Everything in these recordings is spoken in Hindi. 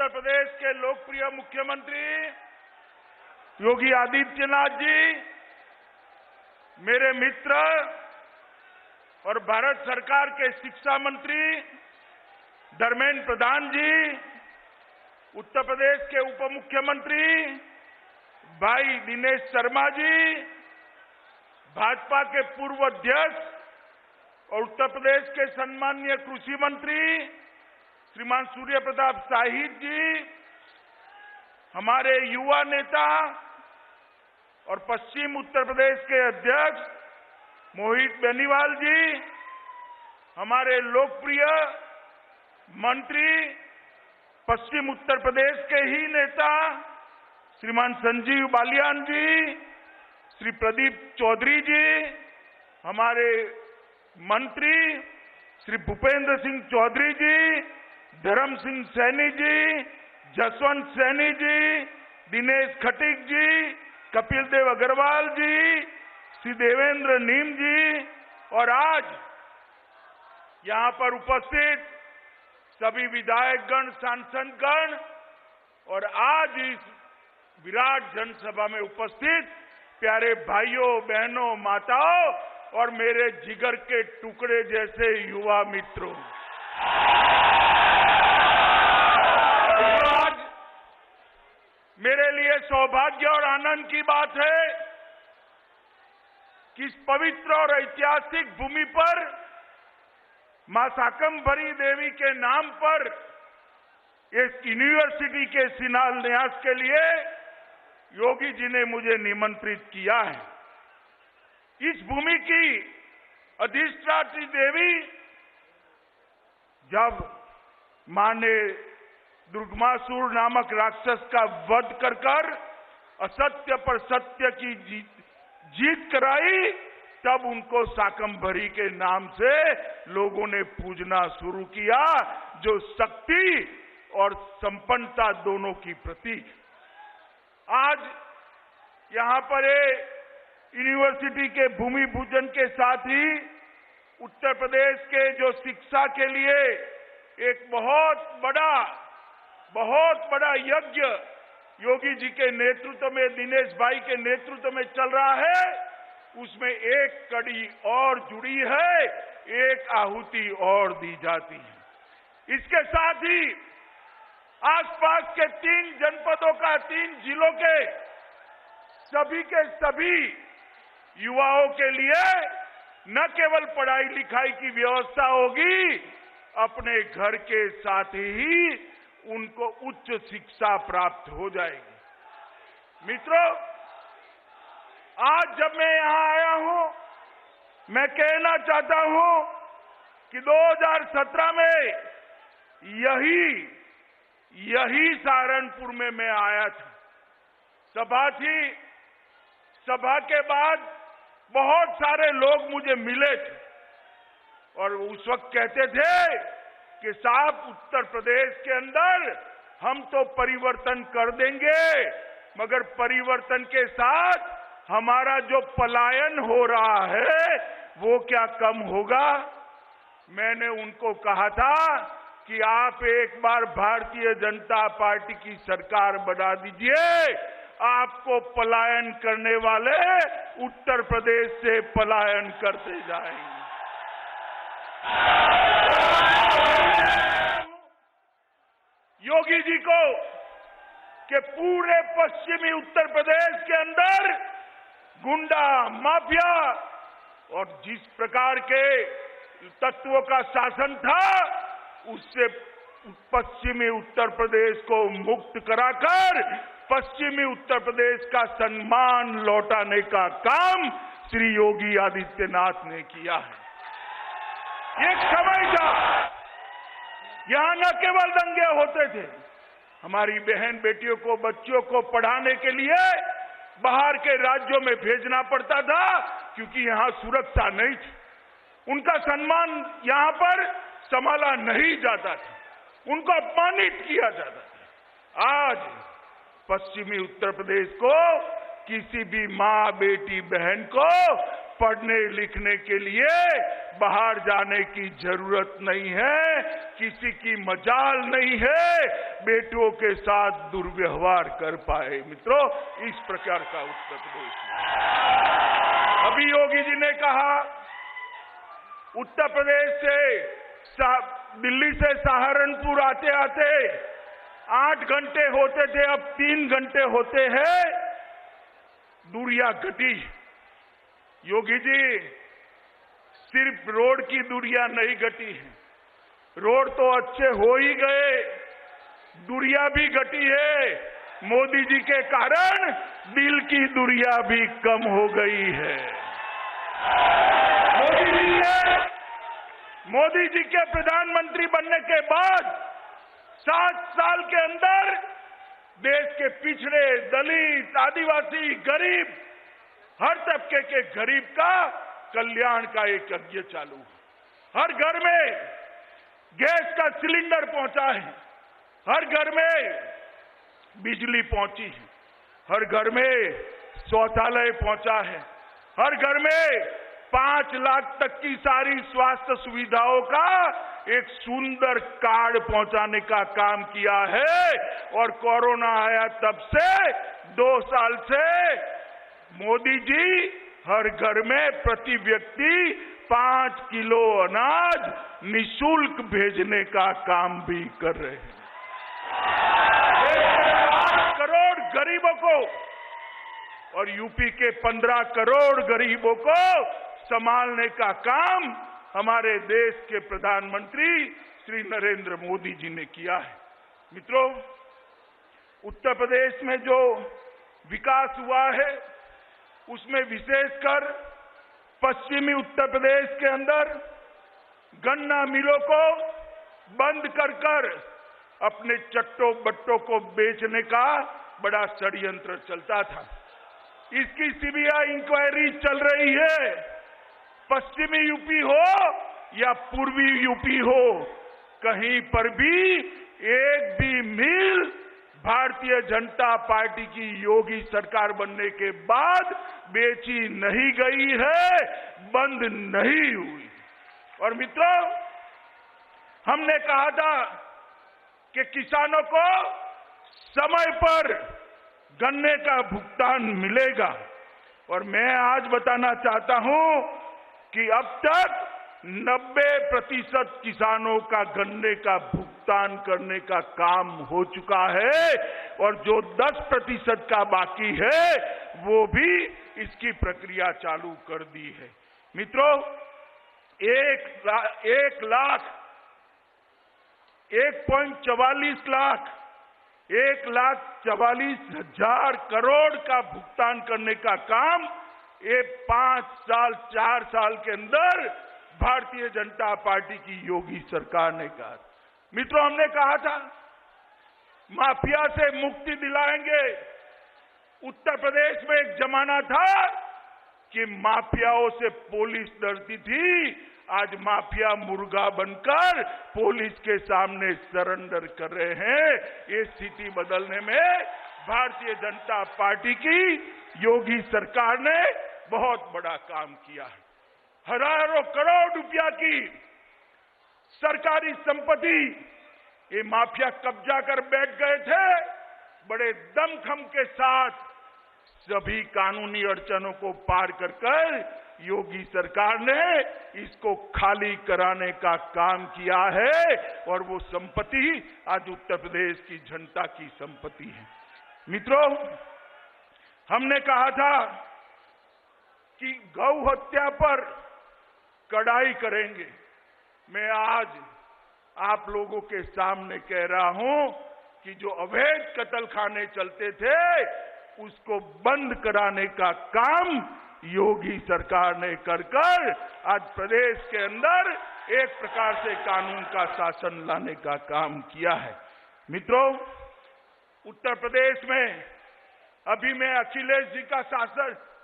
उत्तर प्रदेश के लोकप्रिय मुख्यमंत्री योगी आदित्यनाथ जी, मेरे मित्र और भारत सरकार के शिक्षा मंत्री धर्मेंद्र प्रधान जी, उत्तर प्रदेश के उप मुख्यमंत्री भाई दिनेश शर्मा जी, भाजपा के पूर्व अध्यक्ष और उत्तर प्रदेश के सम्माननीय कृषि मंत्री श्रीमान सूर्य प्रताप शाही जी, हमारे युवा नेता और पश्चिम उत्तर प्रदेश के अध्यक्ष मोहित बेनीवाल जी, हमारे लोकप्रिय मंत्री पश्चिम उत्तर प्रदेश के ही नेता श्रीमान संजीव बालियान जी, श्री प्रदीप चौधरी जी, हमारे मंत्री श्री भूपेंद्र सिंह चौधरी जी, धर्म सिंह सैनी जी, जसवंत सैनी जी, दिनेश खटीक जी, कपिल देव अग्रवाल जी, श्री देवेंद्र नीम जी और आज यहां पर उपस्थित सभी विधायकगण, सांसदगण और आज इस विराट जनसभा में उपस्थित प्यारे भाइयों, बहनों, माताओं और मेरे जिगर के टुकड़े जैसे युवा मित्रों, आज मेरे लिए सौभाग्य और आनंद की बात है कि इस पवित्र और ऐतिहासिक भूमि पर मां शाकंभरी देवी के नाम पर इस यूनिवर्सिटी के शिलान्यास के लिए योगी जी ने मुझे निमंत्रित किया है। इस भूमि की अधिष्ठात्री देवी जब मां ने दुर्गमासुर नामक राक्षस का वध कर असत्य पर सत्य की जीत कराई, तब उनको शाकंभरी के नाम से लोगों ने पूजना शुरू किया, जो शक्ति और संपन्नता दोनों की प्रतीक। आज यहां पर यूनिवर्सिटी के भूमि पूजन के साथ ही उत्तर प्रदेश के जो शिक्षा के लिए एक बहुत बड़ा यज्ञ योगी जी के नेतृत्व में, दिनेश भाई के नेतृत्व में चल रहा है, उसमें एक कड़ी और जुड़ी है, एक आहुति और दी जाती है। इसके साथ ही आसपास के 3 जनपदों का, 3 जिलों के सभी युवाओं के लिए न केवल पढ़ाई लिखाई की व्यवस्था होगी, अपने घर के साथ ही उनको उच्च शिक्षा प्राप्त हो जाएगी। मित्रों, आज जब मैं यहां आया हूं, मैं कहना चाहता हूं कि 2017 में यही सहारनपुर में मैं आया था। सभा थी, सभा के बाद बहुत सारे लोग मुझे मिले थे और उस वक्त कहते थे कि साहब, उत्तर प्रदेश के अंदर हम तो परिवर्तन कर देंगे, मगर परिवर्तन के साथ हमारा जो पलायन हो रहा है वो क्या कम होगा? मैंने उनको कहा था कि आप एक बार भारतीय जनता पार्टी की सरकार बना दीजिए, आपको पलायन करने वाले उत्तर प्रदेश से पलायन करते जाएंगे। योगी जी को कि पूरे पश्चिमी उत्तर प्रदेश के अंदर गुंडा, माफिया और जिस प्रकार के तत्वों का शासन था, उससे पश्चिमी उत्तर प्रदेश को मुक्त कराकर पश्चिमी उत्तर प्रदेश का सम्मान लौटाने का काम श्री योगी आदित्यनाथ ने किया है। एक समय था यहां न केवल दंगे होते थे, हमारी बहन बेटियों को, बच्चियों को पढ़ाने के लिए बाहर के राज्यों में भेजना पड़ता था, क्योंकि यहां सुरक्षा नहीं थी। उनका सम्मान यहां पर संभाला नहीं जाता था, उनको अपमानित किया जाता था। आज पश्चिमी उत्तर प्रदेश को किसी भी मां, बेटी, बहन को पढ़ने लिखने के लिए बाहर जाने की जरूरत नहीं है, किसी की मजाल नहीं है बेटों के साथ दुर्व्यवहार कर पाए। मित्रों, इस प्रकार का उत्तर प्रदेश है। अभी योगी जी ने कहा उत्तर प्रदेश से दिल्ली से सहारनपुर आते आते 8 घंटे होते थे, अब 3 घंटे होते हैं। दूरियां घटी। योगी जी, सिर्फ रोड की दूरियां नहीं घटी है, रोड तो अच्छे हो ही गए, दूरियां भी घटी है। मोदी जी के कारण दिल की दूरियां भी कम हो गई है। मोदी जी के प्रधानमंत्री बनने के बाद 7 साल के अंदर देश के पिछड़े, दलित, आदिवासी, गरीब, हर तबके के गरीब का कल्याण का एक यज्ञ चालू है। हर घर में गैस का सिलेंडर पहुंचा है, हर घर में बिजली पहुंची है, हर घर में शौचालय पहुंचा है, हर घर में 5 लाख तक की सारी स्वास्थ्य सुविधाओं का एक सुंदर कार्ड पहुंचाने का काम किया है। और कोरोना आया तब से 2 साल से मोदी जी हर घर में प्रति व्यक्ति 5 किलो अनाज निःशुल्क भेजने का काम भी कर रहे हैं। 8 करोड़ गरीबों को और यूपी के 15 करोड़ गरीबों को संभालने का काम हमारे देश के प्रधानमंत्री श्री नरेंद्र मोदी जी ने किया है। मित्रों, उत्तर प्रदेश में जो विकास हुआ है उसमें विशेषकर पश्चिमी उत्तर प्रदेश के अंदर गन्ना मिलों को बंद कर अपने चट्टो बट्टों को बेचने का बड़ा षड्यंत्र चलता था। इसकी सीबीआई इंक्वायरी चल रही है। पश्चिमी यूपी हो या पूर्वी यूपी हो, कहीं पर भी एक भी मिल भारतीय जनता पार्टी की योगी सरकार बनने के बाद बेची नहीं गई है, बंद नहीं हुई। और मित्रों, हमने कहा था कि किसानों को समय पर गन्ने का भुगतान मिलेगा, और मैं आज बताना चाहता हूं कि अब तक 90% किसानों का गन्ने का भुगतान करने का काम हो चुका है, और जो 10% का बाकी है वो भी इसकी प्रक्रिया चालू कर दी है। मित्रों, 1,44,000 करोड़ का भुगतान करने का काम ये 5 साल 4 साल के अंदर भारतीय जनता पार्टी की योगी सरकार ने कहा। मित्रों, हमने कहा था माफिया से मुक्ति दिलाएंगे। उत्तर प्रदेश में एक जमाना था कि माफियाओं से पुलिस डरती थी, आज माफिया मुर्गा बनकर पुलिस के सामने सरेंडर कर रहे हैं। ये स्थिति बदलने में भारतीय जनता पार्टी की योगी सरकार ने बहुत बड़ा काम किया है। हजारों करोड़ रुपया की सरकारी संपत्ति ये माफिया कब्जा कर बैठ गए थे। बड़े दमखम के साथ सभी कानूनी अड़चनों को पार कर योगी सरकार ने इसको खाली कराने का काम किया है, और वो संपत्ति आज उत्तर प्रदेश की जनता की संपत्ति है। मित्रों, हमने कहा था कि गौ हत्या पर कड़ाई करेंगे। मैं आज आप लोगों के सामने कह रहा हूं कि जो अवैध कत्लखाने चलते थे उसको बंद कराने का काम योगी सरकार ने कर आज प्रदेश के अंदर एक प्रकार से कानून का शासन लाने का काम किया है। मित्रों, उत्तर प्रदेश में अभी मैं अखिलेश जी का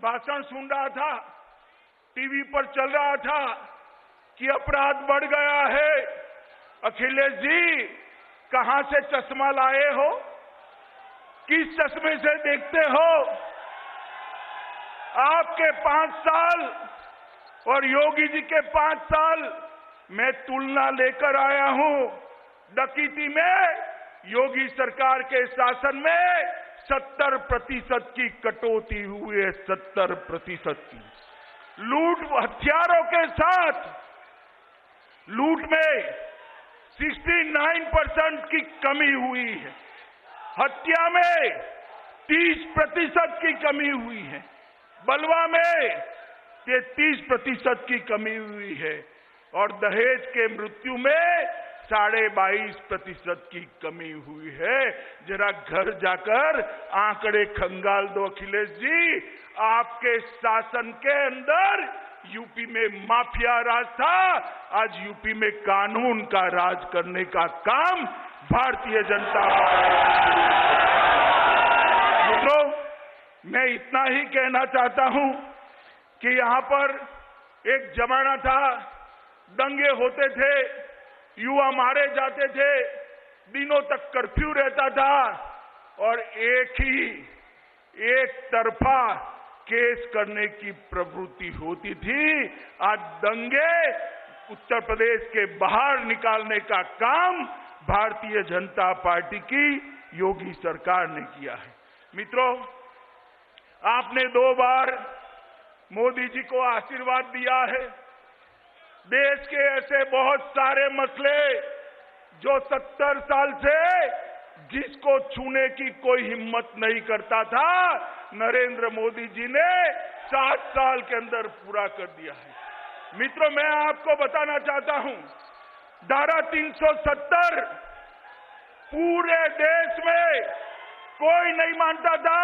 भाषण सुन रहा था, टीवी पर चल रहा था कि अपराध बढ़ गया है। अखिलेश जी, कहां से चश्मा लाए हो? किस चश्मे से देखते हो? आपके 5 साल और योगी जी के 5 साल मैं तुलना लेकर आया हूं। डकैती में योगी सरकार के शासन में 70% की कटौती हुई है, 70% की। लूट हथियारों के साथ लूट में 69% की कमी हुई है। हत्या में 30% की कमी हुई है। बलवा में 33% की कमी हुई है और दहेज के मृत्यु में 22.5% की कमी हुई है। जरा घर जाकर आंकड़े खंगाल दो अखिलेश जी। आपके शासन के अंदर यूपी में माफिया राज था, आज यूपी में कानून का राज करने का काम भारतीय जनता पार्टी। मित्रों, मैं इतना ही कहना चाहता हूं कि यहां पर एक जमाना था, दंगे होते थे, युवा मारे जाते थे, दिनों तक कर्फ्यू रहता था और एक तरफा केस करने की प्रवृत्ति होती थी। आज दंगे उत्तर प्रदेश के बाहर निकालने का काम भारतीय जनता पार्टी की योगी सरकार ने किया है। मित्रों, आपने 2 बार मोदी जी को आशीर्वाद दिया है। देश के ऐसे बहुत सारे मसले जो 70 साल से जिसको छूने की कोई हिम्मत नहीं करता था, नरेंद्र मोदी जी ने 7 साल के अंदर पूरा कर दिया है। मित्रों, मैं आपको बताना चाहता हूं, धारा 370 पूरे देश में कोई नहीं मानता था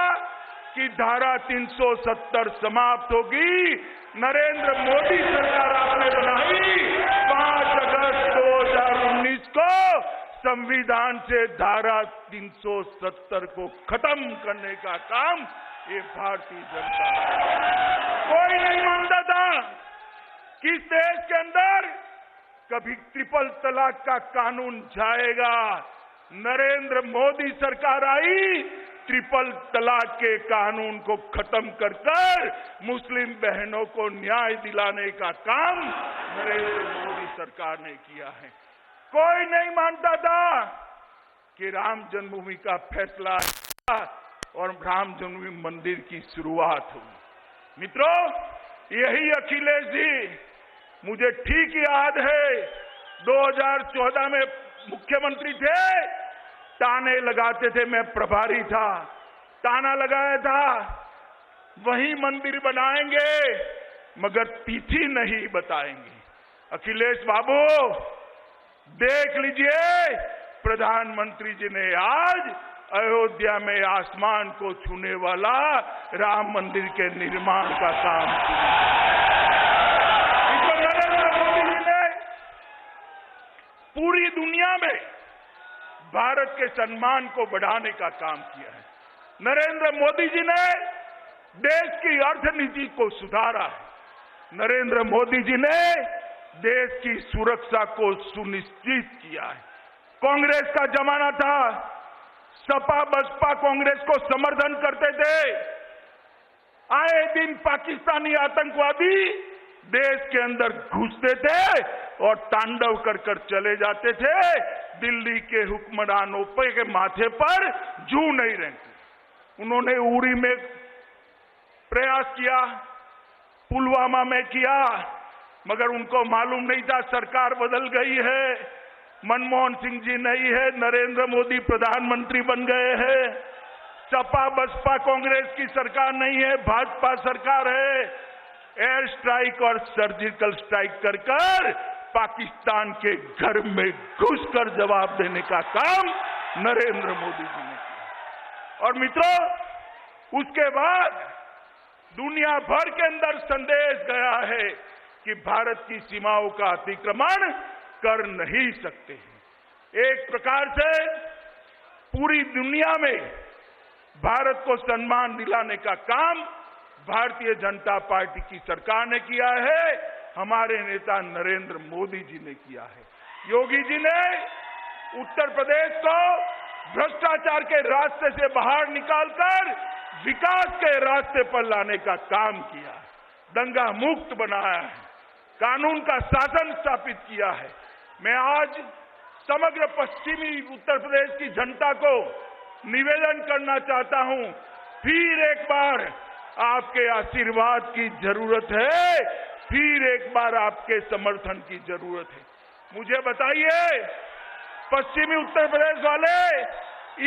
कि धारा 370 समाप्त होगी। नरेंद्र मोदी सरकार आपने बनाई 5 अगस्त 2019 को संविधान से धारा 370 को खत्म करने का काम ये भारतीय जनता। कोई नहीं मानता था कि इस देश के अंदर कभी ट्रिपल तलाक का कानून जाएगा। नरेंद्र मोदी सरकार आई, ट्रिपल तलाक के कानून को खत्म कर मुस्लिम बहनों को न्याय दिलाने का काम नरेंद्र मोदी सरकार ने किया है। कोई नहीं मानता था कि राम जन्मभूमि का फैसला और राम जन्मभूमि मंदिर की शुरुआत हुई। मित्रों, यही अखिलेश जी, मुझे ठीक याद है 2014 में मुख्यमंत्री थे, ताने लगाते थे, मैं प्रभारी था, ताना लगाया था वही मंदिर बनाएंगे मगर तिथि नहीं बताएंगे। अखिलेश बाबू, देख लीजिए, प्रधानमंत्री जी ने आज अयोध्या में आसमान को छूने वाला राम मंदिर के निर्माण का काम किया। नरेंद्र मोदी जी ने पूरी दुनिया में भारत के सम्मान को बढ़ाने का काम किया है। नरेंद्र मोदी जी ने देश की अर्थनीति को सुधारा है। नरेंद्र मोदी जी ने देश की सुरक्षा को सुनिश्चित किया है। कांग्रेस का जमाना था, सपा बसपा कांग्रेस को समर्थन करते थे। आए दिन पाकिस्तानी आतंकवादी देश के अंदर घुसते थे और तांडव कर कर चले जाते थे। दिल्ली के हुक्मरानों के माथे पर जू नहीं रहती। उन्होंने उरी में प्रयास किया, पुलवामा में किया, मगर उनको मालूम नहीं था सरकार बदल गई है, मनमोहन सिंह जी नहीं है, नरेंद्र मोदी प्रधानमंत्री बन गए हैं। सपा बसपा कांग्रेस की सरकार नहीं है, भाजपा सरकार है। एयर स्ट्राइक और सर्जिकल स्ट्राइक कर कर पाकिस्तान के घर में घुसकर जवाब देने का काम नरेंद्र मोदी जी ने किया। और मित्रों, उसके बाद दुनिया भर के अंदर संदेश गया है कि भारत की सीमाओं का अतिक्रमण कर नहीं सकते। एक प्रकार से पूरी दुनिया में भारत को सम्मान दिलाने का काम भारतीय जनता पार्टी की सरकार ने किया है, हमारे नेता नरेंद्र मोदी जी ने किया है। योगी जी ने उत्तर प्रदेश को भ्रष्टाचार के रास्ते से बाहर निकालकर विकास के रास्ते पर लाने का काम किया, दंगा मुक्त बनाया है, कानून का शासन स्थापित किया है। मैं आज समग्र पश्चिमी उत्तर प्रदेश की जनता को निवेदन करना चाहता हूं, फिर एक बार आपके आशीर्वाद की जरूरत है, फिर एक बार आपके समर्थन की जरूरत है। मुझे बताइए, पश्चिमी उत्तर प्रदेश वाले,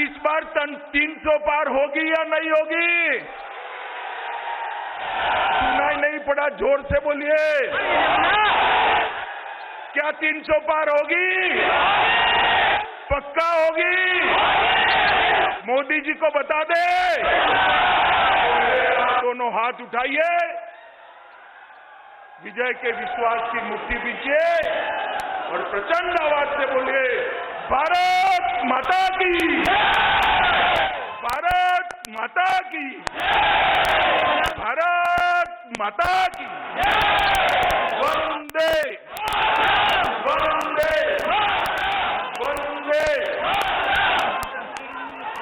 इस बार 300 पार होगी या नहीं होगी? सुनाई नहीं पड़ा, जोर से बोलिए। क्या 300 पार होगी? पक्का होगी? मोदी जी को बता दे। दोनों हाथ उठाइए, विजय के विश्वास की मुट्ठी पीछे और प्रचंड आवाज से बोलिए, भारत माता की, भारत माता की, भारत माता की, वंदे